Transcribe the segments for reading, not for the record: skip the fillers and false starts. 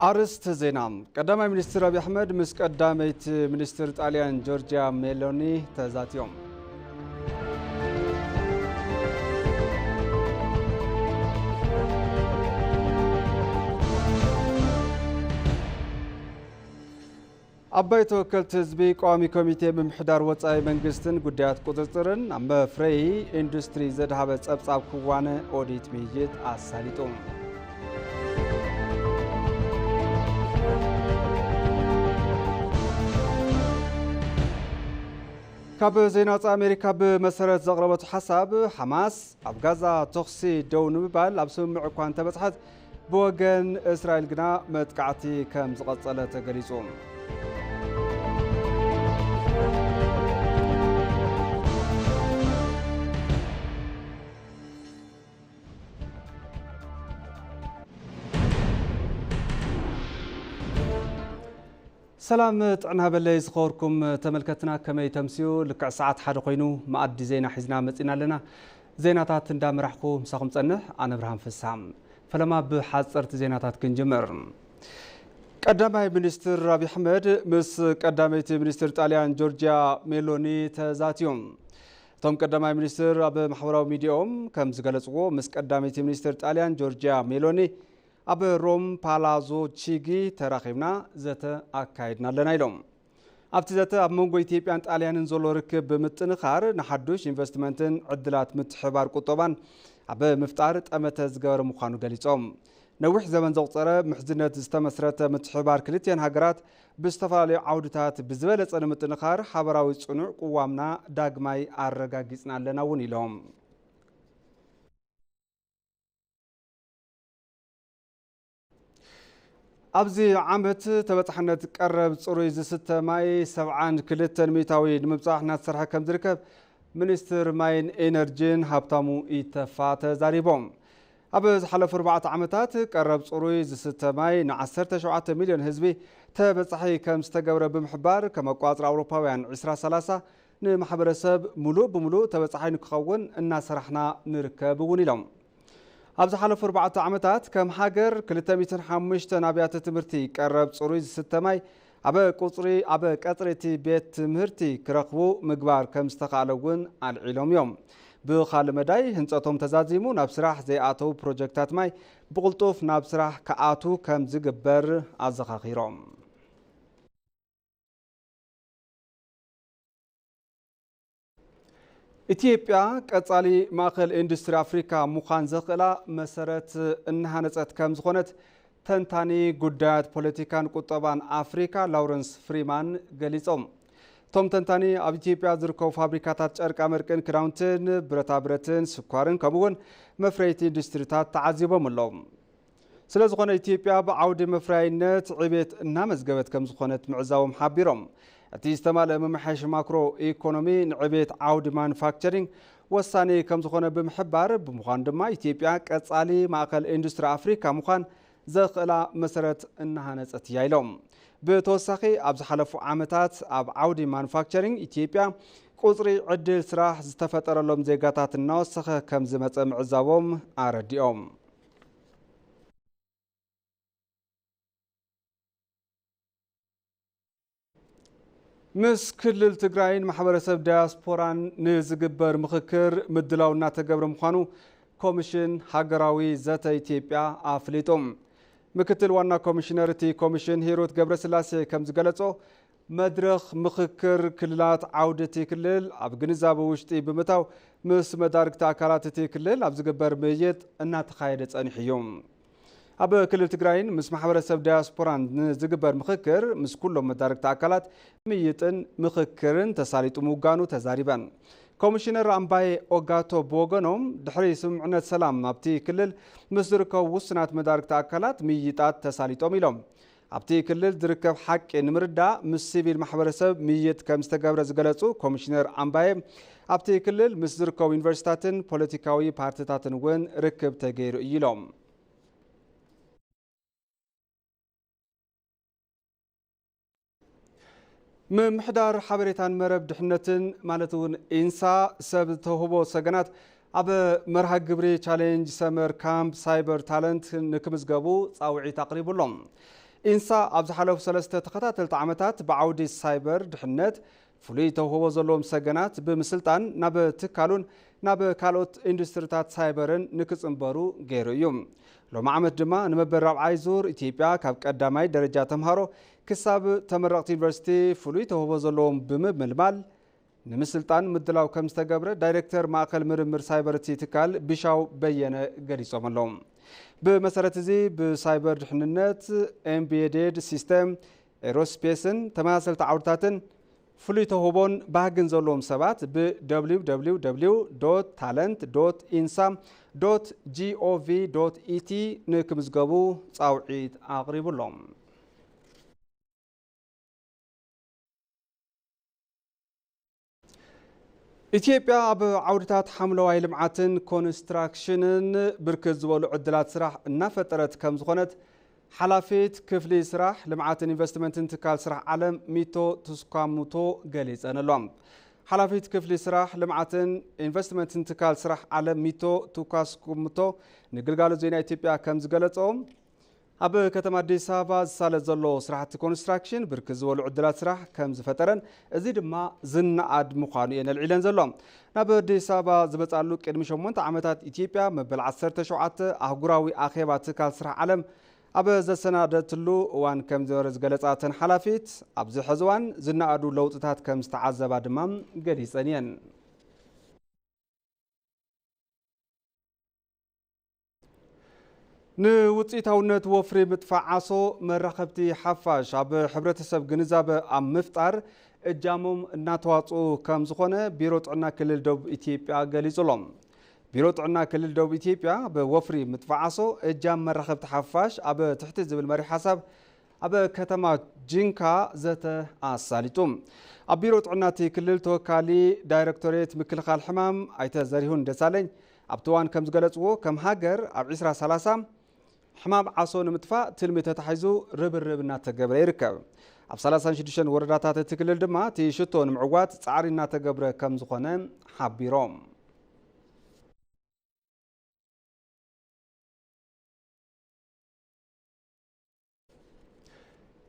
أرست زينام قدام منستر أبي أحمد مس قدامت منستر طاليان جورجيا ميلوني تزات يوم أبايت وكلت زبي قوامي كوميتي بمحضار وصاي منغستن قديات قطرطرن أما فري إندستري زد هابت أبصاب كوانه أوديت ميجيت أساليتوم كاب زينات أمريكا بمسارات زغربة حساب حماس أبغازا تخسي دون مبال أبسم عقوان تبصحت بوغن إسرائيل جنا متقعتي كم زغطلة تقريزوم سلام طعنا بلي زخوركم تملكتنا كما يتمسيو لكع ساعات حدا خوينو مأدي زينا حزنا مصينا لنا زيناتات اندامرحكم مساكم صنح انا ابراهيم فسام فلما بحصرت زيناتات كنجمر قدامي منستر ابي احمد مس قداميتي منستر طاليان جورجيا ميلوني تزاتيوم توم قدامي منستر اب محوراو ميديوم كم زغلصو مس قداميتي منستر طاليان جورجيا ميلوني أب روم بالازو تشيجي تراخيبنا زتا أكايدنا لنايلوم أبتي زتا أب مونغو إثيوبيان طاليان نزولو ركب بمتنخار نحدوش إنفستمنتن عدلات متحبار قطبان أب مفتار تأمتز غور مخانو غليصوم نوح زمن زوقصره محزنة استمسرت متحبار كليتين هاجرات بستفالي عودتات بزبلة أنا متنخار حبراوي صنوع قوامنا داغماي أرغاغيصنا لناون إلهم أبزي عمت تبتحنت قرب صروي زستة ماي 7 كلتن ميتاوي نمبصاحنا تسرحة كم دركب منستر ماين إنرجين هابتامو إتفات زاريبوم أبز حلف 4 عمتات قرب صروي زستة ماي نعسرت 7 مليون هزبي تبتحي كم استقورة بمحبار كما قواطر أوروباويان 2030 نمحبر سب ملو بملو تبتحي نكخون الناس رحنا نركب ونيلهم أبز حلف 4 عمتات كم حاجر كلتميتن حمشتن أبيات تمرتي قرب صروي ستماي أبا قطري أبا قطرتي بيت تمرتي كرقبو مقبار كم استقالون على العلوم يوم بخال مداي هنصتهم تزازيمو نابسراح زي آتو بروجكتات ماي بقلطوف نابسراح كآتو كم زقبر أزخاخيروم إثيوبيا كتالي ماخل إندستري أفريقيا مخان زخلا مسارت إنها نصت كم زخونت تنتاني قدات بوليتيكان قطبان أفريقيا لورنس فريمان قليصهم توم تنتاني أب إثيوبيا زركو فابريكاتات شرق أمريكان كراونتن برتا برتن سكوارن كمون مفريت إندستريتات تعذيبهم اللهم سلازخون إثيوبيا بعود مفراينت عبيت نامزقبت كم زخونت معزاوم حابيرهم تيستمال ممحش ماكرو ايكونومي نعبيت عود مانفاكتشرينج وساني كم زخونه بمحبار بمخان دما إثيوبيا كصالي ماقل إندستري أفريقيا مخان زخلا مسرت انها نصت يايلوم بتوسخي ابز حلفو عامتات اب عودي مانفاكتشرينج إثيوبيا قطري عدل سراح زتفطرلهم زيغاتات نوسخه كم زمص معزاوم ارديوم مس كلل تግራይን ማህበረሰብ ዲያስፖራን ንዝግበር ምክክር ምድላውና ተገብረ ምዃኑ ኮሚሽን ሃገራዊ ዘተ ኢትዮጵያ አፍሊጦም ምክትል ዋና ኮሚሽነር ቲ ኮሚሽን ሂሩት ገብረስላሴ ከም ዝገለጾ መድረኽ ምክክር ክልላት ዓውደቲ ክልል ኣብ ግንዛቤ ውሽጢ ብምታው ምስ መዳርግቲ ኣካላት እቲ ክልል ኣብ ዝግበር ምይይጥ እናተኻየደ ጸኒሑ እዮም أب كل تجرين مس محبرسب دياسبوران زجبر مخكر مس كلهم مدارك تأكلات ميتن مخكرن تساليت موجانو تزاريبان كوميشنر أمباي أوغاتو بوغانوم دحري سمعنا السلام أبتي كلل مصدركو وسنات مدارك تأكلات ميتات تساليتو ميلوم أبتي كلل دركب حق نمردا مس سيفيل محبرسب ميت كمستجبر زجلاتو كوميشنر أمباي أبتي كلل مصدركو يونيفرسيتاتن بوليتيكاوي بارتيتاتن وين ركب تغير يلوم ممحدار حبريتان مرب دحنتن مالتون إنسا سب تهوبو سجنات أب مرها جبري تشالنج سمر كامب سايبر تالنت نكمز جابو أو عي تقريب لهم ኢንሳ ኣብ ዝሓለፉ 3 ተኸታተልቲ ዓመታት ብዓውዲ ሳይበር ድሕነት ፍሉይ ተውህቦ ዘለዎም ሰገናት ብምስልጣን ናብ ትካሉን ናብ ካልኦት ኢንዱስትሪታት ሳይበርን ንክጽንበሩ ገይሩ እዩ ሎሚ ዓመት ድማ ንመበል 4ይ ዙር ኢትዮጵያ ካብ ቀዳማይ ደረጃ ተምሃሮ ክሳብ ተመረቕቲ ዩኒቨርሲቲ ፍሉይ ተውህቦ ዘለዎም ብምምልማል ንምስልጣን ምድላው ከም ዝተገብረ ዳይሬክተር ማእከል ምርምር ሳይበር ትካል ቢሻው በየነ ገሊጾም ኣለዎም بمسارة زي بسايبر دحننت embedded system aerospaceን ተመሳሰልቲ ዓውድታትን ፍሉይ ተውህቦን ባህግን ዘለዎም ሰባት www.talent.insa.gov.et ንክምዝገቡ ጻውዒት ኣቕሪቡሎም ኢትዮጵያ ኣብ ዓውድታት ሓምለዋይ ልምዓትን ኮንስትራክሽንን ብርክት ዝበሉ ዕድላት ስራሕ እናፈጠረት ከም ዝኾነት ሓላፊት ክፍሊ ስራሕ ልምዓትን ኢንቨስትመንትን ትካል ስራሕ ዓለም ሚቶ ትስኳሙቶ ገሊፀን ኣሎም ሓላፊት ክፍሊ ስራሕ ልምዓትን ኢንቨስትመንትን ትካል ስራሕ ዓለም ሚቶ ትኳስኩሙቶ ንግልጋሎት ዜና ኢትዮጵያ ከም ዝገለጾም ኣብ ከተማ አዲስ አበባ ዝሳለጥ ዘሎ ስራሕቲ ኮንስትራክሽን ብርክት ዝበሉ ዕድላት ስራሕ ከም ዝፈጠረን እዚ ድማ ዝናኣድ ምዃኑ የነልዒለን ዘሎ ናብ አዲስ አበባ ዝመጻሉ ቅድሚ 8 ዓመታት ኢትዮጵያ መበል 17 ኣህጉራዊ ኣኼባ ትካል ስራሕ ዓለም ኣብ ዘሰናደትሉ እዋን ከም ዝነበረ ዝገለጻተን ሓላፊት ኣብዚ ሕዚ እዋን ዝናኣዱ ለውጥታት ከም ዝተዓዘባ ድማ ገሊፀን እየን ንውጽኢታውነት ወፍሪ ምጥፋዕ ዓሶ መራኸብቲ ሓፋሽ ኣብ ሕብረተሰብ ግንዛበ ኣብ ምፍጣር እጃሞም እናተዋጹ ከም ዝኾነ ቢሮ ጥዕና ክልል ደቡብ ኢትዮጵያ ገሊጹሎም ቢሮ ጥዕና ክልል ደቡብ ኢትዮጵያ ብወፍሪ ምጥፋዕ ዓሶ እጃም መራኸብቲ ሓፋሽ ኣብ ትሕቲ ዝብል መሪ ሓሳብ ኣብ ከተማ ጂንካ ዘተ ኣሳሊጡ ኣብ ቢሮ ጥዕና ክልል ተወካሊ ዳይሬክቶሬት ምክልኻል ሕማም ኣይተ ዘሪሁን ደሳለኝ ኣብቲ እዋን ከም ዝገለጽዎ ከም ሃገር ኣብ 2030 حمام عصو نمتفا تلمي تتحيزو ربرب ناتقبر يركب اب 36 ورداتات تكلل دما تي شتو نمعوات تعاري ناتقبر كم زخونن حبيروم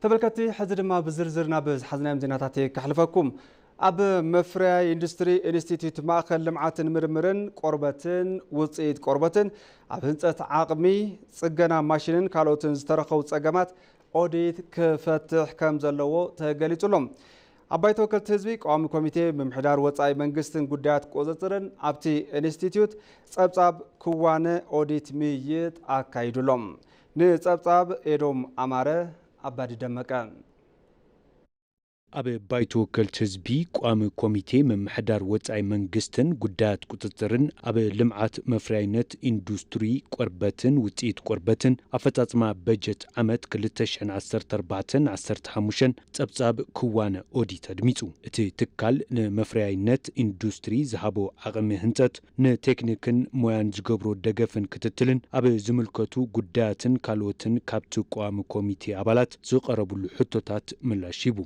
تبلكتي حزر ما بزرزرنا بز حزنايم زيناتاتي كحلفكم اب مفريا اندستري انستيتيوت ماخل لمعاتن مرمرن قربتن وصيت قربتن اب هنصت عاقمي صغنا ماشينن كالوتن زترخو صغمات اوديت كفتح كم زلو تغليصلهم اباي توكل تزبي قوم كوميتي ممحدار وصاي منغستن غدات قوزترن ابتي انستيتيوت صبصاب كوانه اوديت مييت اكايدلهم نصبصاب ادوم اماره ابادي دمقان ኣብ ባይቶ ወከልቲ ህዝቢ ቋሚ ኮሚቴ መምሕዳር ወጻኢ መንግስትን ጉዳያት ቁጥጥርን ኣብ ልምዓት መፍረያይነት ኢንዱስትሪ ቆርበትን ውጽኢት ቆርበትን ኣፈጻጽማ በጀት ዓመት 2014-15 ጸብጻብ ክዋነ ኦዲት ኣድሚጹ እቲ ትካል ንመፍረያይነት ኢንዱስትሪ ዝሃቦ ዓቕሚ ህንጸት ንቴክኒክን ሞያን ዝገብሮ ደገፍን ክትትልን ኣብ ዝምልከቱ ጉዳያትን ካልኦትን ካብቲ ቋሚ ኮሚቴ አባላት ዝቀረቡሉ ሕቶታት ምላሽ ይቡ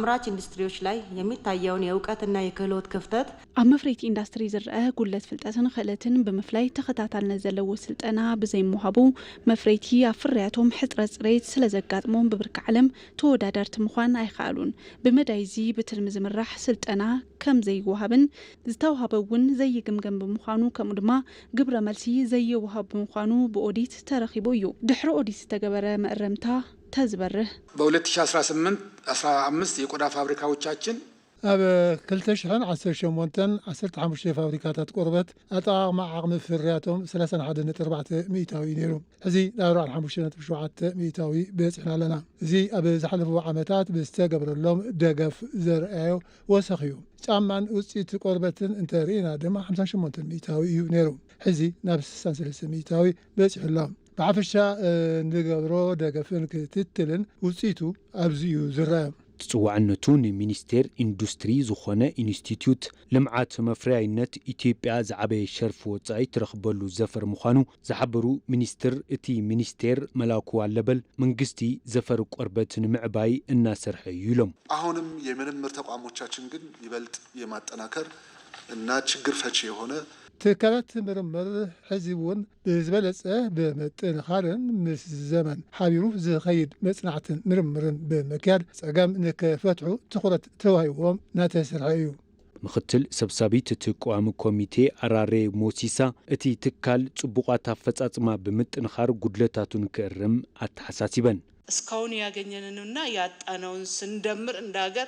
በአምራች ኢንዱስትሪዎች ላይ የሚታየውን የእውቀትና የክህሎት ክፍተት አመፍሬት ኢንዱስትሪ ዝርአ ጉለት ፍልጠትን ክእለትን በመፍላይ ተኸታታልነት ዘለዎ ስልጠና ብዘይምሃቡ መፍሬቲ አፍርያቶም ሕጥረት ጽሬት ስለዘጋጥሞም በብርክ ዓለም ተወዳዳርቲ ምዃን አይኻሉን በመዳይዚ ብትልም ዝምራሕ ስልጠና ከም ዘይወሃብን ዝተወሃበውን ዘይግምገም ብምዃኑ ከም ድማ ግብረ መልሲ ዘይወሃብ ብምዃኑ በኦዲት ተረኺቡ እዩ ድሕሪ ኦዲት ተገበረ መረምታ ተዝበርህ በ2018-15 የቆዳ ፋብሪካዎቻችን ኣብ 2018 ፋብሪካታት ቆርበት ኣጠቃቅማ ዓቅሚ ፍርያቶም 31.4 ሚእታዊ ነይሩ እዚ ናብ 45.7 ሚእታዊ በፂሕና ኣለና እዚ ኣብ ዝሓለፉ ዓመታት ብዝተገብረሎም ደገፍ ዘርአዮ ወሰኽ እዩ ጫማን ውፅኢት ቆርበትን እንተሪእና ድማ 58 ሚእታዊ እዩ ነይሩ ሕዚ ናብ 63 ሚእታዊ በፂሕላ بعفش نجبرو دقفن كتتلن وصيتو أبزيو زرام تسوعنتو نمينستير إندستري زخونة إنستيتيوت لمعات مفرعينت إثيوبيا زعبي شرف وصاي ترخبلو زفر مخانو زحبرو مينستر اتي مينستير ملاكو اللبل منقستي زفر قربت معباي الناس رحيولم አሁንም የምርምር ተቋሞቻችን ግን ይበልጥ የማጠናከር እና ችግር ፈቺ የሆነ ትካላት ምርምር ሕዚ እውን ብዝበለጸ ብምጥንኻርን ምስ ዘመን ሓቢሩ ዝኸይድ መጽናዕትን ምርምርን ብምክያድ ጸገም ንክፈትሑ ትኹረት ተዋሂቦም እናተሰርሐ እዩ። ምክትል ሰብሳቢት እቲ ቋሚ ኮሚቴ ኣራሬ ሞሲሳ እቲ ትካል ጽቡቓት ኣፈጻጽማ ብምጥንኻር ጉድለታቱን ክእርም ኣተሓሳሲበን እስካሁን ያገኘንንና ያጣነውን ስንደምር እንደ ሀገር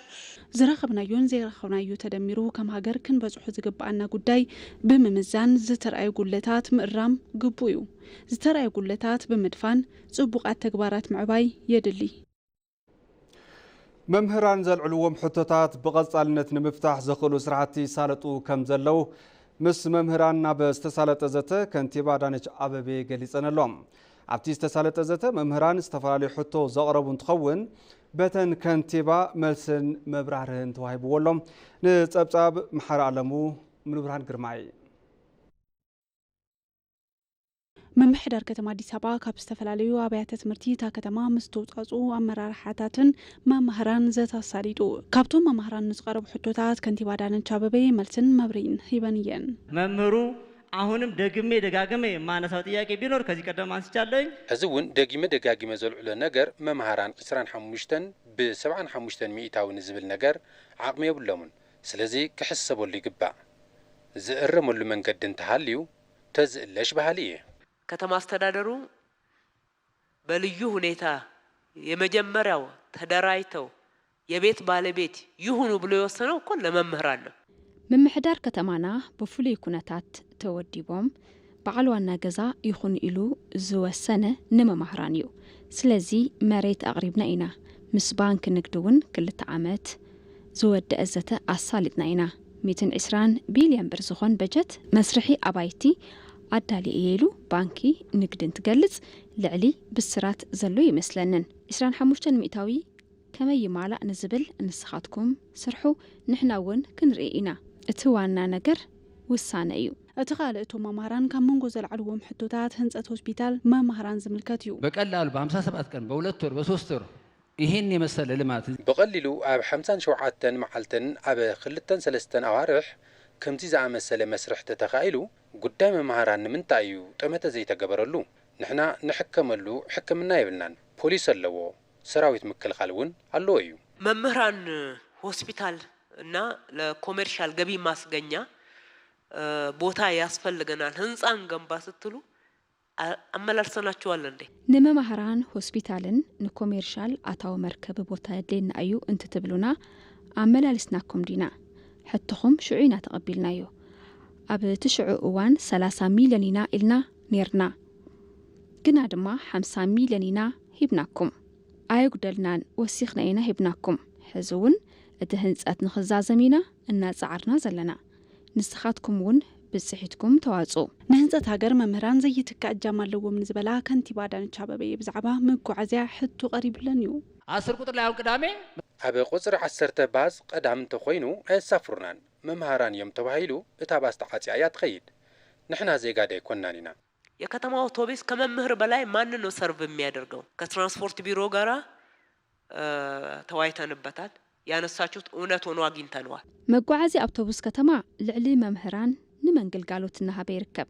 ዝረኸብናዮን ዘይረኸብናዮ ተደሚሩ ከም ሃገር ክንበጽሑ ዝግባአና ጉዳይ ብምምዛን ዝተረኣዩ ጉድለታት ምእራም ግቡእ እዩ። ዝተረኣዩ ጉድለታት ብምድፋን ጽቡቓት ተግባራት ምዕባይ የድሊ። መምህራን ዘልዕልዎም ሕቶታት ብቐጻልነት ንምፍታሕ ዘኽእሉ ስራሕቲ ሳለጡ ከም ዘለው ምስ መምህራን ናብ ዝተሳለጠ ዘተ ከንቲባ አዳነች አቤቤ ገሊጸነሎም። ኣብቲ ዝተሳለጠ ዘተ መምህራን ዝተፈላለዩ ሕቶ ዘቕረቡ እንትኸውን በተን ከንቲባ መልስን መብራህርህን ተዋሂብዎሎም። ንጸብጻብ መሓር ኣለሙ ምንብርሃን ግርማይ መምሕዳር ከተማ አዲስ አበባ ካብ ዝተፈላለዩ አብያተ ትምህርቲ እታ ከተማ ምስ ተውጻጹ አመራርሓታትን መምህራን ዘተሳሊጡ ካብቶም መምህራን ዝቀረቡ ሕቶታት ከንቲባ አዳነች አቤቤ መልስን መብሪን ሂበን እየን። መምህሩ አሁንም ደግሜ ደጋግሜ የማነሳው ጥያቄ ቢኖር ከዚህ ቀደም አንስቻለሁ። እዚውን ደጋግሜ ዘልዕሎ ነገር መምህራን 25 ብ75 ሚእታውን ዝብል ነገር ዓቅሚ የብሎምን። ስለዚ ክሕሰበሉ ይግባእ። ዝእረመሉ መንገዲ እንተሃልዩ ተዝእለሽ ባህሊ እየ። ከተማ አስተዳደሩ በልዩ ሁኔታ የመጀመሪያው ተደራጅተው የቤት ባለቤት ይሁኑ ብሎ የወሰነው እኮ ለመምህራን ነው። መምሕዳር ከተማና በፍሉይ ኩነታት ተወዲቦም በዓል ዋና ገዛ ይኹን ኢሉ ዝወሰነ ንመምህራን እዩ። ስለዚ መሬት አቅሪብና ኢና ምስ ባንክ ንግዲ እውን 2 ዓመት ዝወደአ ዘተ ኣሳሊጥና ኢና 120 ቢልዮን ብር ዝኾን በጀት መስርሒ አባይቲ አዳሊ እየሉ ባንኪ ንግድን ትገልጽ ልዕሊ ብስራት ዘሎ ይመስለንን 25 ሚእታዊ ከመይ ይማላእ ንዝብል ንስኻትኩም ስርሑ ንሕና እውን ክንርኢ ኢና። እቲ ዋና ነገር ውሳነ እዩ። እቲ ካልእቱ መምህራን ካብ መንጎ ዘልዓልዎም ሕቶታት ህንጸት ሆስፒታል መምህራን ዝምልከት እዩ። በቀላሉ በ57 ቀን በ2 ወር በ3 ወር ይሄን የመሰለ ልማት በቀሊሉ ኣብ 57 መዓልትን ኣብ 2-3 ኣዋርሕ ከምዚ ዝኣመሰለ መስርሕ ተተኻኢሉ ጉዳይ መምህራን ንምንታይ እዩ ጠመተ ዘይተገበረሉ? ንሕና ንሕከመሉ ሕክምና የብልናን። ፖሊስ ኣለዎ፣ ሰራዊት ምክልኻል እውን ኣለዎ እዩ። መምህራን ሆስፒታል እና ለኮሜርሻል ገቢ ማስገኛ ቦታ ያስፈልገናል ህንጻን ገንባ ስትሉ አመላልሰናቸዋል እንዴ? ንመምህራን ሆስፒታልን ንኮሜርሻል አታው መርከብ ቦታ የድልና እዩ እንትትብሉና አመላልስናኩም ዲና ሕትኹም ሽዑይና ተቐቢልናዮ ኣብ ትሽዑ እዋን 30 ሚልዮን ኢና ኢልና ኔርና ግና ድማ 50 ሚልዮን ኢና ሂብናኩም ኣይጉደልናን ወሲኽና ኢና ሂብናኩም ሕዚ እውን እቲ ህንጸት ንኽዛዘም ኢና እናጻዓርና ዘለና ንስኻትኩም እውን ብጽሒትኩም ተዋጹ። ንህንጸት ሃገር መምህራን ዘይትካእ እጃም ኣለዎም ንዝበላ ከንቲባ አዳነች አቤቤ ብዛዕባ መጓዓዝያ ሕቶ ቀሪብለን እዩ። 10 ቁጥር ላይ አሁን ቅዳሜ ኣብ ቁጽሪ 10 ባስ ቀዳም እንተኾይኑ ኣየሳፍሩናን መምህራን እዮም ተባሂሉ እታ ባስ ተዓጽያ እያ ትኸይድ። ንሕና ዜጋ ኣይኮንናን ኢና። የከተማ አውቶቡስ ከመምህር በላይ ማን ነው ሰርቭ የሚያደርገው? ከትራንስፖርት ቢሮ ጋራ ተዋይተንበታል። ያነሳችሁት እውነት ሆኖ አግኝተነዋል። መጓዓዝያ አውቶቡስ ከተማ ልዕሊ መምህራን ንመንገልጋሎት እናሃበ ይርከብ።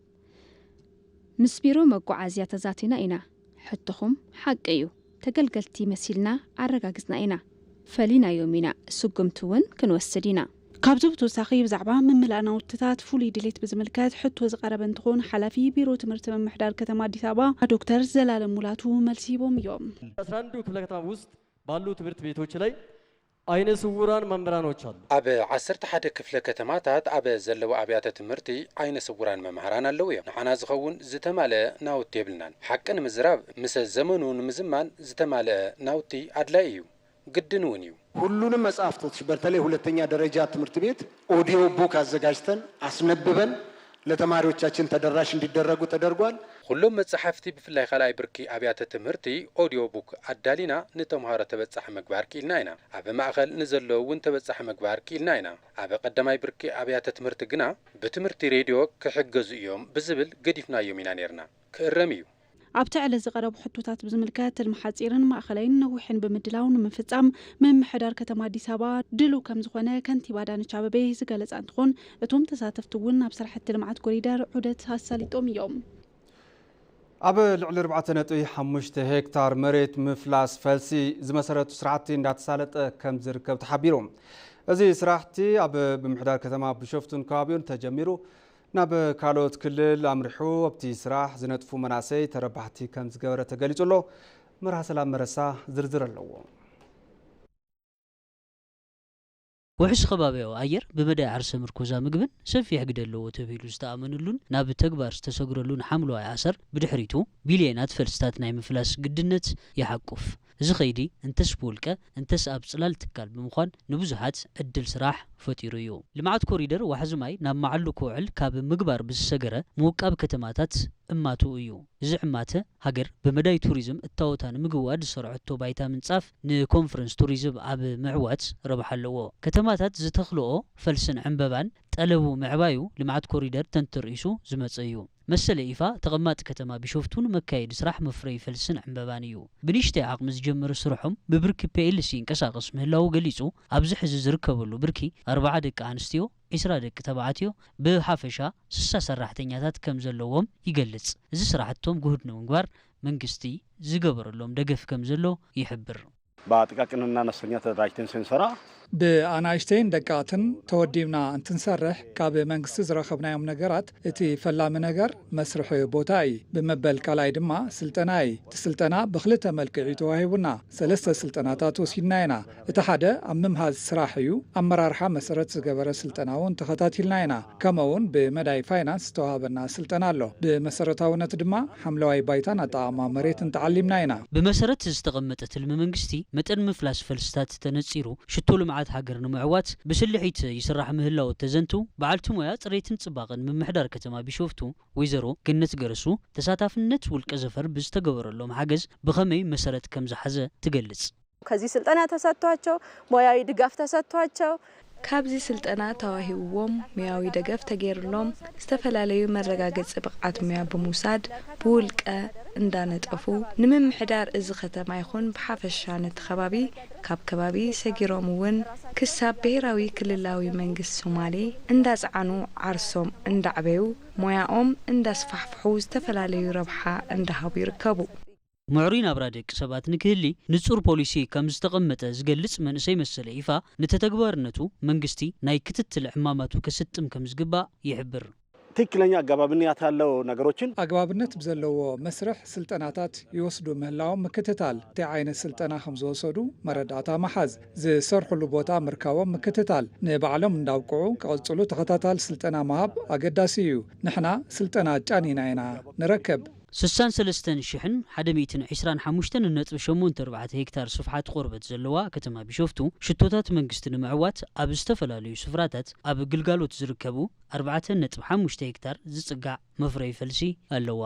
ምስ ቢሮ መጓዓዝያ ተዛቲና ኢና ሕትኹም ሓቂ እዩ ተገልገልቲ መሲልና ኣረጋግጽና ኢና ፈሊናዮም ኢና ስጉምቲ እውን ክንወስድ ኢና። ካብዚ ብተወሳኺ ብዛዕባ ምምላእ ናውትታት ፍሉይ ድሌት ብዝምልከት ሕቶ ዝቐረበ እንትኾን ሓላፊ ቢሮ ትምህርቲ መምሕዳር ከተማ አዲስ አበባ ዶክተር ዘላለም ሙላቱ መልሲ ሂቦም እዮም። 11 ክፍለ ከተማ ውስጥ ባሉ ትምህርት ቤቶች ላይ አይነ ስውራን መምህራኖች አሉ። ኣብ 11 ክፍለ ከተማታት ኣብ ዘለዎ ኣብያተ ትምህርቲ አይነ ስውራን መምህራን ኣለዉ እዮም። ንሓና ዝኸውን ዝተማልአ ናውቲ የብልናን። ሓቂ ንምዝራብ ምስ ዘመኑ ንምዝማን ዝተማልአ ናውቲ ኣድላይ እዩ ግድን እውን እዩ። ሁሉንም መጽሐፍቶች በተለይ ሁለተኛ ደረጃ ትምህርት ቤት ኦዲዮ ቡክ አዘጋጅተን አስነብበን ለተማሪዎቻችን ተደራሽ እንዲደረጉ ተደርጓል። ሁሉም መጽሐፍቲ ብፍላይ ካልኣይ ብርኪ ኣብያተ ትምህርቲ ኦዲዮ ቡክ ኣዳሊና ንተምሃሮ ተበጻሒ ምግባር ኪልና ኢና። ኣብ ማእኸል ንዘለዉ እውን ተበጻሒ ምግባር ኪልና ኢና። ኣብ ቀዳማይ ብርኪ ኣብያተ ትምህርቲ ግና ብትምህርቲ ሬድዮ ክሕገዙ እዮም ብዝብል ገዲፍናዮም ኢና ነርና ክእረም እዩ። ኣብቲ ዕለት ዝቐረቡ ሕቶታት ብዝምልከት ልምሓፂርን ማእኸላይን ነዊሕን ብምድላው ንምፍጻም ምምሕዳር ከተማ አዲስ አበባ ድሉው ከም ዝኾነ ከንቲባ አዳነች አቤቤ ዝገለጻ እንትኾን እቶም ተሳተፍቲ እውን ኣብ ስራሕቲ ልምዓት ኮሪደር ዑደት ኣሳሊጦም እዮም። ኣብ ልዕሊ 4.5 ሄክታር መሬት ምፍላስ ፈልሲ ዝመሰረቱ ስራሕቲ እንዳተሳለጠ ከም ዝርከብ ተሓቢሩ። እዚ ስራሕቲ ኣብ ምምሕዳር ከተማ ቢሾፍቱን ከባቢውን ተጀሚሩ ናብ ካልኦት ክልል ኣምሪሑ ኣብቲ ስራሕ ዝነጥፉ መናሰይ ተረባሕቲ ከም ዝገበረ ተገሊጹ ኣሎ። ምርሃ ሰላም መረሳ ዝርዝር ኣለዎ። ውሕስ ከባቢያዊ ኣየር ብመዳይ ዓርሰ ምርኮዛ ምግብን ሰፊሕ ግደ ኣለዎ ተባሂሉ ዝተኣመነሉን ናብ ተግባር ዝተሰግረሉን ሓምለዋይ ኣሰር ብድሕሪቱ ቢልዮናት ፈልስታት ናይ ምፍላስ ግድነት ይሓቁፍ። እዚ ኸይዲ እንተስ ብውልቀ እንተስ ኣብ ጽላል ትካል ብምዃን ንብዙሓት ዕድል ስራሕ ፈጢሩ እዩ። ልምዓት ኮሪደር ዋሕዚ ማይ ናብ መዓሉ ክውዕል ካብ ምግባር ብዝሰገረ ምውቃብ ከተማታት እማቱ እዩ። እዚ ዕማተ ሃገር ብመዳይ ቱሪዝም እታወታ ንምግዋድ ዝሰርዐቶ ባይታ ምንጻፍ ንኮንፈረንስ ቱሪዝም ኣብ ምዕዋት ረብሓ ኣለዎ። ከተማታት ዝተኽልኦ ፈልስን ዕንበባን ጠለቡ ምዕባዩ ልምዓት ኮሪደር ተንተርኢሱ ዝመፀ እዩ። መሰለ ኢፋ ተቐማጢ ከተማ ቢሾፍቱን መካየዲ ስራሕ መፍረይ ፈልስን ዕንበባን እዩ። ብንእሽተይ ዓቕሚ ዝጀመረ ስርሖም ብብርኪ ፒኤልሲ ይንቀሳቐስ ምህላው ገሊጹ ኣብዚ ሕዚ ዝርከበሉ ብርኪ 40 ደቂ ኣንስትዮ 20 ደቂ ተባዕትዮ ብሓፈሻ 60 ሰራሕተኛታት ከም ዘለዎም ይገልጽ። እዚ ስራሕቶም ጉህድ ንምግባር መንግስቲ ዝገበረሎም ደገፍ ከም ዘሎ ይሕብር። በጥቃቅንና አነስተኛ ተደራጅተን ስንሰራ ብኣናእሽተይን ደቃትን ተወዲብና እንትንሰርሕ ካብ መንግስቲ ዝረኸብናዮም ነገራት እቲ ፈላሚ ነገር መስርሒ ቦታ እዩ። ብመበል ካልኣይ ድማ ስልጠና እዩ። እቲ ስልጠና ብክልተ መልክዕ ተዋሂቡና 3 ስልጠናታት ወሲድና ኢና። እቲ ሓደ ኣብ ምምሃዝ ስራሕ እዩ። ኣመራርሓ መሰረት ዝገበረ ስልጠና እውን ተኸታቲልና ኢና። ከምኡውን ብመዳይ ፋይናንስ ዝተዋሃበና ስልጠና ኣሎ። ብመሰረታውነት ድማ ሓምለዋይ ባይታን ኣጠቓቕማ መሬትን ተዓሊምና ኢና። ብመሰረት ዝተቐመጠ ትልሚ መንግስቲ መጠን ምፍላስ ፈልስታት ተነፂሩ ሽቶ ልምዓት ሃገር ንምዕዋት ብስልሒት ይስራሕ ምህላው ተዘንቱ በዓልቲ ሞያ ጽሬትን ጽባቕን ምምሕዳር ከተማ ቢሾፍቱ ወይዘሮ ገነት ገረሱ ተሳታፍነት ውልቀ ዘፈር ብዝተገበረሎም ሓገዝ ብኸመይ መሰረት ከም ዝሓዘ ትገልጽ። ከዚህ ስልጠና ተሰጥቷቸው ሞያዊ ድጋፍ ተሰጥቷቸው ካብዚ ስልጠና ተዋሂብዎም ሙያዊ ደገፍ ተገይርሎም ዝተፈላለዩ መረጋገጽ ብቕዓት ሙያ ብምውሳድ ብውልቀ እንዳነጠፉ ንምምሕዳር እዚ ከተማ ይኹን ብሓፈሻ ነቲ ከባቢ ካብ ከባቢ ሰጊሮም እውን ክሳብ ብሄራዊ ክልላዊ መንግስቲ ሶማሌ እንዳጽዓኑ ዓርሶም እንዳዕበዩ ሞያኦም እንዳስፋሕፍሑ ዝተፈላለዩ ረብሓ እንዳሃቡ ይርከቡ። معرين أبرادك سبات نكهلي نصور بوليسي كم استقمت زجلس من سي مسألة إفا نتتجبرنتو منجستي ناي كتت العماماتو كستم كم زجبا يحبر ትክክለኛ አጋባብነት ያለው ነገሮችን አጋባብነት ብዘለው መስርሕ ስልጠናታት ይወስዱ ምህላዎም ምክትታል ቲ ዓይነት ስልጠና ከም ዝወሰዱ መረዳእታ መሓዝ ዝሰርሕሉ ቦታ ምርካቦም ምክትታል ንባዕሎም እንዳውቅዑ ከቕጽሉ ተኸታታል ስልጠና መሃብ አገዳሲ እዩ። ንሕና ስልጠና ጫኒና ኢና ንረከብ 63,125.84 ሄክታር ስፍሓት ቆርበት ዘለዋ ከተማ ቢሾፍቱ ሽቶታት መንግስቲ ንምዕዋት ኣብ ዝተፈላለዩ ስፍራታት ኣብ ግልጋሎት ዝርከቡ 4.5 ሄክታር ዝጽጋዕ መፍረይ ፈልሲ ኣለዋ።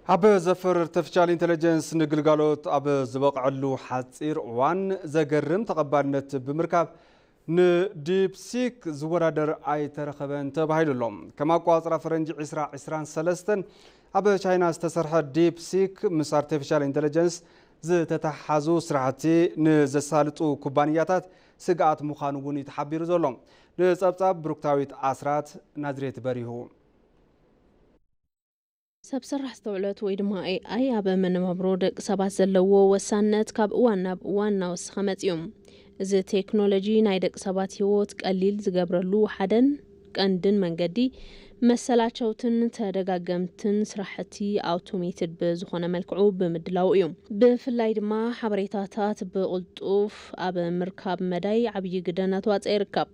ኣብ ዘፈር አርቲፊሻል ኢንተለጀንስ ንግልጋሎት ኣብ ዝበቕዐሉ ሓፂር እዋን ዘገርም ተቐባልነት ብምርካብ ንዲፕሲክ ዝወዳደር ኣይተረኸበን ተባሂሉሎም ከማ ቋፅራ ፈረንጂ 2023 ኣብ ቻይና ዝተሰርሐ ዲፕሲክ ምስ አርቲፊሻል ኢንተለጀንስ ዝተተሓዙ ስራሕቲ ንዘሳልጡ ኩባንያታት ስጋኣት ምዃኑ እውን ተሓቢሩ ዘሎ ንጸብጻብ ብሩክታዊት ኣስራት ናዝሬት በሪሁ ሰብ ሰራሕ ዝተውዕለት ወይ ድማ AI ኣብ መነባብሮ ደቂ ሰባት ዘለዎ ወሳነት ካብ እዋን ናብ እዋን ናወስኸ መጽዮም እዚ ቴክኖሎጂ ናይ ደቂ ሰባት ህይወት ቀሊል ዝገብረሉ ሓደን ቀንድን መንገዲ መሰላቸውትን ተደጋገምትን ስራሕቲ ኣውቶሜትድ ብዝኾነ መልክዑ ብምድላው እዩ። ብፍላይ ድማ ሓበሬታታት ብቕልጡፍ ኣብ ምርካብ መዳይ ዓብዪ ግደ እናተዋፅአ ይርከብ።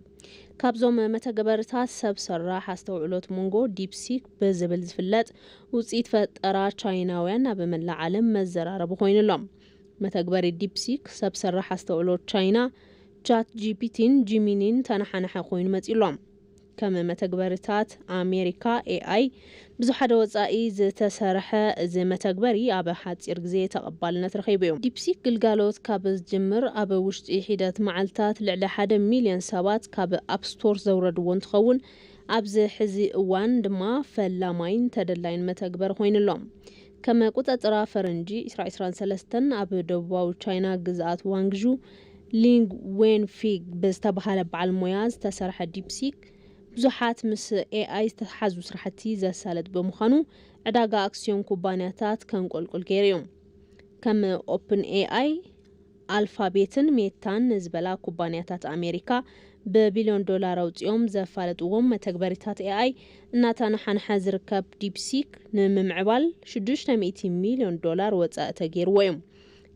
ካብዞም መተገበርታት ሰብ ሰራሕ ኣስተውዕሎት ሞንጎ ዲፕሲክ ብዝብል ዝፍለጥ ውፅኢት ፈጠራ ቻይናውያን ኣብ መላእ ዓለም መዘራረቡ ኮይኑሎም መተግበሪ ዲፕሲክ ሰብ ሰራሕ ኣስተውዕሎት ቻይና ቻት ጂፒቲን ጂሚኒን ተነሓነሐ ኮይኑ መጺሎም ከም መተግበሪታት ኣሜሪካ AI ብዙሓደ ወጻኢ ዝተሰርሐ እዚ መተግበሪ ኣብ ሓፂር ግዜ ተቐባልነት ረኺቡ እዩ። ዲፕሲክ ግልጋሎት ካብ ዝጅምር ኣብ ውሽጢ ሒደት መዓልታት ልዕሊ 1 ሚልዮን ሰባት ካብ ኣፕ ስቶር ዘውረድዎ እንትኸውን ኣብዚ ሕዚ እዋን ድማ ፈላማይን ተደላይን መተግበር ኮይኑሎም كما قطعترا فرنجي 2023 ኣብ ደቡባዊ ቻይና ግዛኣት ዋንግዡ ሊንግ ዌን ፊግ ብዝተባሃለ በዓል ሞያ ዝተሰርሐ ዲፕሲክ ብዙሓት ምስ ኤአይ ዝተሓዙ ስራሕቲ ዘሳለጥ ብምዃኑ ዕዳጋ ኣክስዮን ኩባንያታት ከንቆልቁል ገይሮም ከም ኦፕን ኤአይ ኣልፋቤትን ሜታን ዝበላ ኩባንያታት ኣሜሪካ በቢሊዮን ዶላር አውጥዮም ዘፋለጥዎም መተግበሪታት ኤአይ እናተናሓንሐ ዝርከብ ዲፕሲክ ንምምዕባል 600 ሚሊዮን ዶላር ወጻእ ተገይርዎ እዮም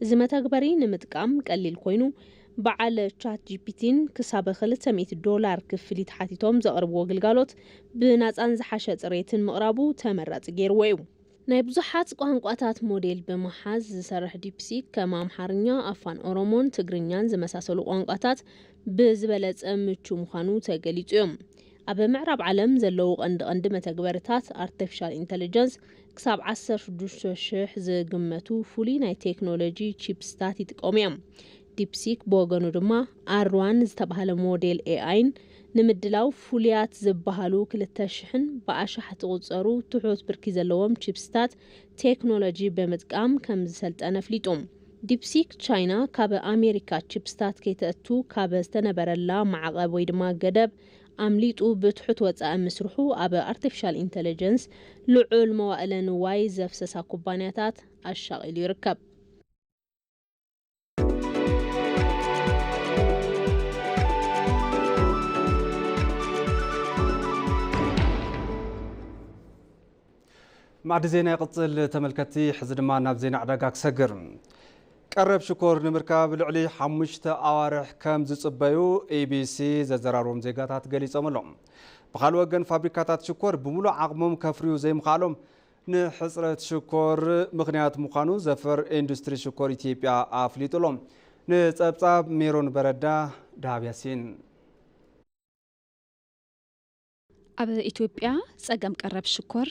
እዚ መተግበሪ ንምጥቃም ቀሊል ኮይኑ በዓል ቻት ጂፒቲን ክሳብ 200 ዶላር ክፍሊት ሓቲቶም ዘቕርብዎ ግልጋሎት ብናፃን ዝሓሸ ፅሬትን ምቕራቡ ተመራፂ ገይርዎ እዩ ናይ ብዙሓት ቋንቋታት ሞዴል በመሓዝ ዝሰርሕ ዲፕሲክ ከም ኣምሓርኛ ኣፋን ኦሮሞን ትግርኛን ዝመሳሰሉ ቋንቋታት ብዝበለፀ ምቹ ምዃኑ ተገሊጹ እዮም ኣብ ምዕራብ ዓለም ዘለዉ ቀንዲ መተግበሪታት አርቲፊሻል ኢንተለጀንስ ክሳብ 16000 ዝግመቱ ፍሉይ ናይ ቴክኖሎጂ ቺፕስታት ይጥቀሙ እዮም ዲፕሲክ ብወገኑ ድማ R1 ዝተባሃለ ሞዴል ኤአይን ንምድላው ፍሉያት ዝበሃሉ 2000 በኣሽሓት ቁፅሩ ትሑት ብርኪ ዘለዎም ቺፕስታት ቴክኖሎጂ በመጥቃም ከም ዝሰልጠነ ፍሊጦም ዲፕሲክ ቻይና ካብ ኣሜሪካ ቺፕስታት ከይተእቱ ካብ ዝተነበረላ ማዕቐብ ወይ ድማ ገደብ ኣምሊጡ ብትሑት ወፃኢ ምስርሑ ኣብ አርቲፊሻል ኢንተለጀንስ ልዑል መዋእለ ንዋይ ዘፍሰሳ ኩባንያታት ኣሻቒሉ ይርከብ معد زينة يقتل تملكتي حزدما ناب زينة عداقاك سقر قرب شكور نمركاب العلي حمشت أوارح كم زصبيو ABC ززراروم زيقاتات قلي سملهم بخال وقن فابريكاتات شكور بمولو عقمهم كفريو زي مخالهم نحصرت شكور مغنيات مقانو زفر اندستري شكور إثيوبيا آفليتولهم نتصاب ميرون بردا دهاب ياسين أب إثيوبيا سقم قرب شكور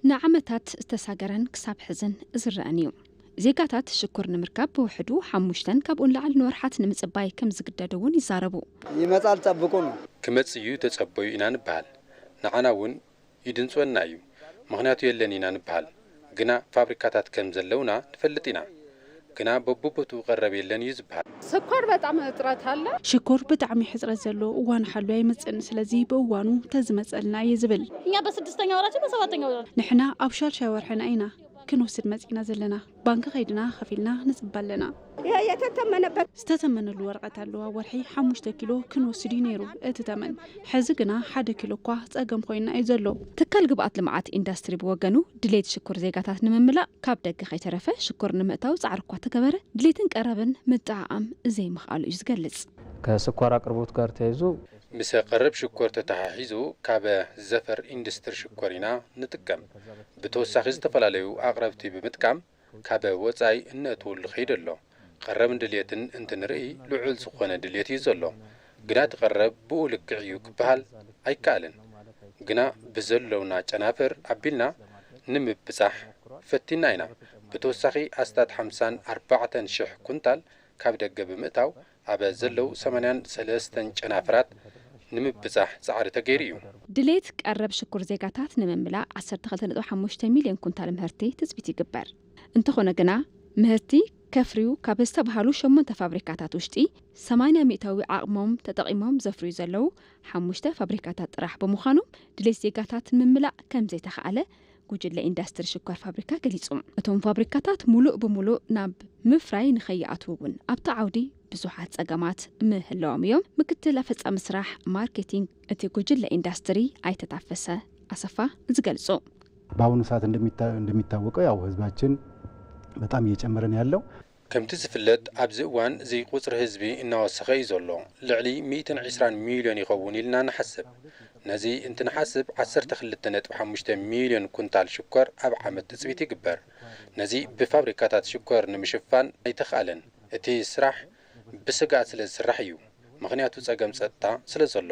نعمتات استساقرن كساب حزن زرانيو زيقاتات شكور نمركاب بوحدو حموشتن كابون لعل نورحات نمصباي كم زقدادون يزاربو يمصال تطبقونو كمصيو تتصبيو إنا نبحال نعناون يدنسونا يو مغنياتو يلن إنا نبحال قنا فابريكاتات كم زلونا نفلطينا قنا ببوبتو قرب يلن يزبحال سكر بطعم اطرات هلا شكور بطعم حزرة زلو وان حلو يمصن سلازي بوانو تزمصلنا يزبل እኛ በስድስተኛ ወራችን በሰባተኛ ወራችን نحنا أبشار شاورحنا أينا كنوسد مزينا زلنا بانك خيدنا خفيلنا نصبلنا يا يتتمنበት استتمن الورقة اللوا ورحي 5 كيلو كنوسدي نيرو اتتمن حزقنا 1 كيلو كوا صقم خوينا ايزلو تكال قبعات لمعات اندستري بوغنو دليت شكور زيغاتات نمملا كاب دغ خيترفه شكور نمتاو صعركوا تكبره دليتن قربن مطعم زي مخالو يزغلص كسكر አቅርቦት ጋር ተያይዞ مس قرب شكور تتحيزو كاب زفر اندستري شكورينا نتقم بتوسخ استفلاليو اقربتي بمتقم كاب وصاي انتول خيدلو قرب دليتن انت نرئي لعل سخونه دليتي زلو غنا تقرب بولكعيو كبحال ايكالن غنا بزلونا ጨናፈር አቢልና ንምብጻሕ ፈቲናይና بتوسخي استاد 54 شح كنتال كاب دغ بمتاو أبا زلو 83 ጨናፍራት ንምብጻሕ ጻዕሪ ተገይሩ ድሌት ቀረብ ሽኩር ዜጋታት ንምምላእ 12.5 ሚሊዮን ኩንታል ምህርቲ ተጽቢት ይግበር እንተኾነ ግና ምህርቲ ከፍሪው ካብ ዝተባሃሉ 8 ፋብሪካታት ውሽጢ 80 ሚእታዊ ዓቕሞም ተጠቂሞም ዘፍርዩ ዘለው 5 ፋብሪካታት ጥራሕ ብምዃኑ ድሌት ዜጋታት ንምምላእ ከም ዘይተኻኣለ ጉጅለ ኢንዱስትሪ ሽኳር ፋብሪካ ገሊጹም እቶም ፋብሪካታት ሙሉእ ብምሉእ ናብ ምፍራይ ንኸይኣትውን ኣብቲ ዓውዲ ብዙሓት ጸገማት ምህለዎም እዮም ምክትል ኣፈጻሚ ስራሕ ማርኬቲንግ እቲ ጉጅለ ኢንዱስትሪ አይተታፈሰ አሰፋ ዝገልጹ በአሁኑ ሰዓት እንደሚታወቀው ያው ህዝባችን በጣም እየጨመረ ነው ያለው ከምቲ ዝፍለጥ ኣብዚ እዋን ዘይቁፅሪ ህዝቢ እናወሰኸ እዩ ዘሎ ልዕሊ 120 ሚሊዮን ይኸውን ኢልና ንሓስብ ነዚ እንትንሓስብ 12.5 ሚሊዮን ኩንታል ሽኮር ኣብ ዓመት ተጽቢት ይግበር ነዚ ብፋብሪካታት ሽኮር ንምሽፋን ኣይተኻለን እቲ ስራሕ ብስጋት ስለ ዝስራሕ እዩ ምክንያቱ ጸገም ጸጥታ ስለ ዘሎ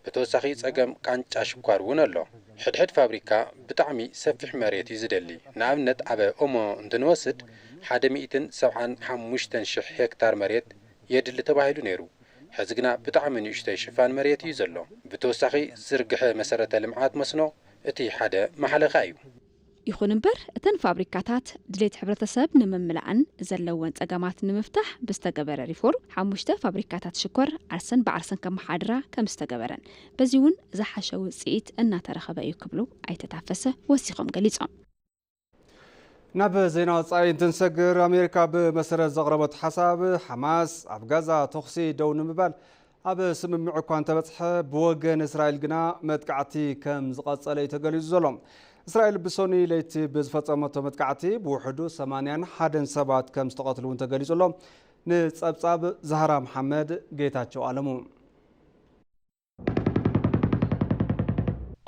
بتوسخي ጸገም ቃንጫ ሽኳር እውን ኣሎ ሕድሕድ ፋብሪካ ብጣዕሚ ሰፊሕ መሬት ይዝደሊ ንኣብነት ኣብ ኦሞ እንትንወስድ 175,000 ሄክታር መሬት የድሊ ተባሂሉ ነይሩ ሕዝግና ብጣዕሚ ንእሽተይ ሽፋን መሬት እዩ ዘሎ ብተወሳኺ ዝርግሐ መሰረተ ልምዓት መስኖ እቲ ሓደ ማሕለኻ እዩ ይኹን እምበር እተን ፋብሪካታት ድሌት ሕብረተሰብ ንምምላእን ዘለወን ጸገማት ንምፍታሕ ብዝተገበረ ሪፎርም 5 ፋብሪካታት ሽኮር ዓርሰን ብዓርሰን ከመሓድራ ከም ዝተገበረን በዚ እውን ዝሓሸ ውፅኢት እናተረኸበ እዩ ክብሉ ኣይተታፈሰ ወሲኾም ገሊጾም ናብ ዜና ወጻኢ እንትንሰግር ኣሜሪካ ብመሰረት ዘቕረበት ሓሳብ ሓማስ ኣብ ጋዛ ተኽሲ ደው ንምባል ኣብ ስምምዕ እኳ እንተበፅሐ ብወገን እስራኤል ግና መጥቃዕቲ ከም ዝቐጸለ እዩ ተገሊጹ ዘሎ እስራኤል ብሶኒ ለይቲ ብዝፈጸመቶ መጥቃዕቲ ብውሕዱ 81 ሰባት ከም ዝተቐትሉ እውን ተገሊጹ ኣሎ ንጸብጻብ ዛህራ መሐመድ ጌታቸው ኣለሙ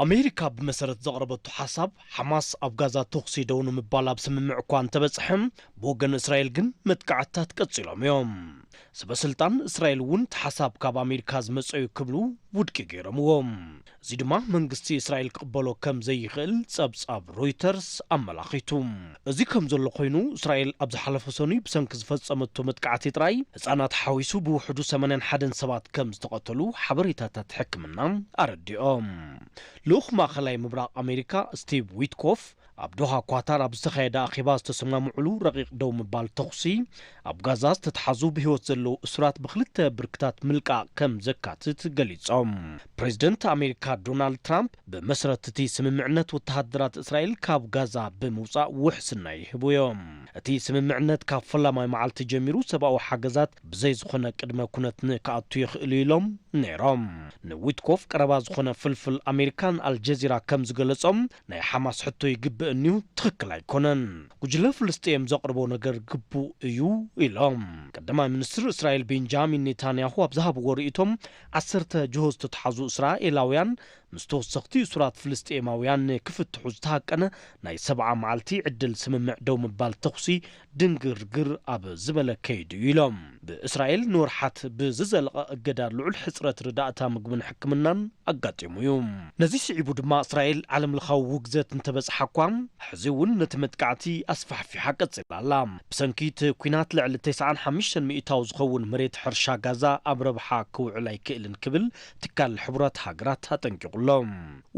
ኣሜሪካ ብመሰረት ዘቕረበቱ ሓሳብ ሓማስ ኣብ ጋዛ ተኽሲ ደው ንምባል ኣብ ስምምዕ እኳ እንተበፅሐ ብወገን እስራኤል ግን መጥቃዕትታት ቀፂሎም እዮም ሰበስልጣን እስራኤል እውን ተሓሳብ ካብ ኣሜሪካ ዝመፀዩ ክብሉ ውድቂ ገይሮምዎም እዚ ድማ መንግስቲ እስራኤል ክቕበሎ ከም ዘይኽእል ጸብጻብ ሮይተርስ ኣመላኺቱ እዚ ከም ዘሎ ኮይኑ እስራኤል ኣብ ዝሓለፈ ሰኒ ብሰንኪ ዝፈጸመቶ መጥቃዕቲ ጥራይ ህፃናት ሓዊሱ ብውሕዱ 81 ሰባት ከም ዝተቐተሉ ሓበሬታታት ሕክምና ኣረዲኦም ልኡኽ ማእኸላይ ምብራቕ ኣሜሪካ ስቲቭ ዊትኮፍ ኣብ ዶሃ ኳታር ኣብ ዝተኻየደ ኣኼባ ዝተሰማምዕሉ ረቂቕ ደው ምባል ተኽሲ ኣብ ጋዛ ዝተተሓዙ ብህይወት ዘለዉ እስራት ብክልተ ብርክታት ምልቃቕ ከም ዘካትት ገሊጾም ፕሬዚደንት ኣሜሪካ ዶናልድ ትራምፕ ብመሰረት እቲ ስምምዕነት ወተሃደራት እስራኤል ካብ ጋዛ ብምውፃእ ውሕስና ይህቡ እዮም እቲ ስምምዕነት ካብ ፈላማይ መዓልቲ ጀሚሩ ሰብኣዊ ሓገዛት ብዘይ ዝኾነ ቅድመ ኩነት ንክኣቱ ይኽእሉ ኢሎም ነይሮም ንዊትኮፍ ቀረባ ዝኾነ ፍልፍል ኣሜሪካን ኣልጀዚራ ከም ዝገለጾም ናይ ሓማስ ሕቶ ይግብእ እኒሁ ትኽክል ኣይኮነን ጉጅለ ፍልስጤም ዘቕርቦ ነገር ግቡእ እዩ ኢሎም ቀዳማይ ሚኒስትር እስራኤል ቤንጃሚን ኔታንያሁ ኣብ ዝሃብዎ ርእይቶም 10 ጅሆ ዝተተሓዙ እስራኤላውያን ምስ ተወሰኽቲ እሱራት ፍልስጤማውያን ክፍትሑ ዝተሃቀነ ናይ 70 መዓልቲ ዕድል ስምምዕ ደው ምባል ተኽሲ ድንግርግር ኣብ ዝበለ ከይዱ ኢሎም ብእስራኤል ንወርሓት ብዝዘለቐ እገዳ ልዑል ሕፅረት ርዳእታ ምግብን ሕክምናን ኣጋጢሙ እዩ ነዚ ስዒቡ ድማ እስራኤል ዓለም ለኻዊ ውግዘት እንተበፅሓ እኳ ሕዚ እውን ነቲ መጥቃዕቲ ኣስፋሕፊሓ ቀፂላ ኣላ ብሰንኪ እቲ ኩናት ልዕሊ 95 ሚእታዊ ዝኸውን መሬት ሕርሻ ጋዛ ኣብ ረብሓ ክውዕል ኣይክእልን ክብል ትካል ሕቡራት ሃገራት ኣጠንቂቑሎም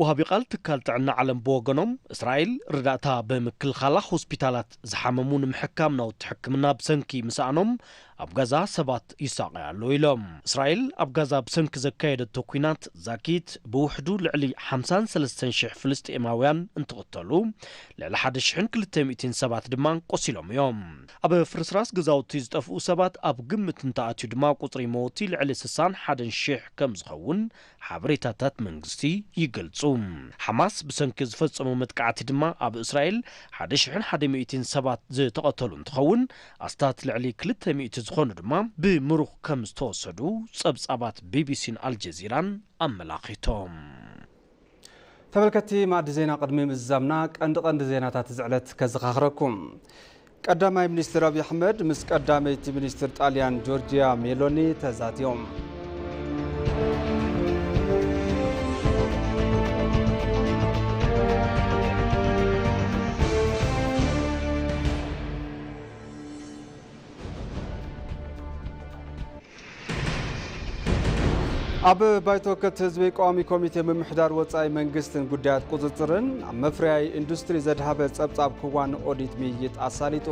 ወሃቢ ቃል ትካል ጥዕና ዓለም ብወገኖም እስራኤል ርዳእታ ብምክልኻላ ሆስፒታላት ዝሓመሙ ንምሕካም ናውቲ ሕክምና ብሰንኪ ምስኣኖም ኣብ ጋዛ ሰባት ይሳቀያሉ ኢሎም እስራኤል ኣብ ጋዛ ብሰንኪ ዘካየደቶ ኩናት ዛኪት ብውሕዱ ልዕሊ 53,000 ፍልስጤማውያን እንትቕተሉ ልዕሊ 1,200 ሰባት ድማ ቆሲሎም እዮም ኣብ ፍርስራስ ገዛውቲ ዝጠፍኡ ሰባት ኣብ ግምት እንተኣትዩ ድማ ቁፅሪ ሞቲ ልዕሊ 61,000 ከም ዝኸውን ሓበሬታታት መንግስቲ ይገልጹ ሓማስ ብሰንኪ ዝፈጸሙ መጥቃዕቲ ድማ ኣብ እስራኤል 1,100 ሰባት ዝተቐተሉ እንትኸውን ኣስታት ልዕሊ 200 ዝኾኑ ድማ ብምሩኽ ከም ዝተወሰዱ ጸብጻባት ቢቢሲን አልጀዚራን ኣመላኺቶም ተመልከቲ ማዕድ ዜና ቅድሚ ምዛምና ቀንዲ ዜናታት ዝዕለት ከዘኻኽረኩም ቀዳማይ ሚኒስትር አብይ አሕመድ ምስ ቀዳመይቲ ሚኒስትር ጣልያን ጆርጂያ ሜሎኒ ተዛትዮም ኣብ ባይቶ ወከልቲ ህዝቢ ቋሚ ኮሚቴ ምምሕዳር ወጻኢ መንግስትን ጉዳያት ቁፅፅርን ኣብ መፍረያይ ኢንዱስትሪ ዘድሃበ ጸብጻብ ክዋን ኦዲት ምይይጥ ኣሳሊጡ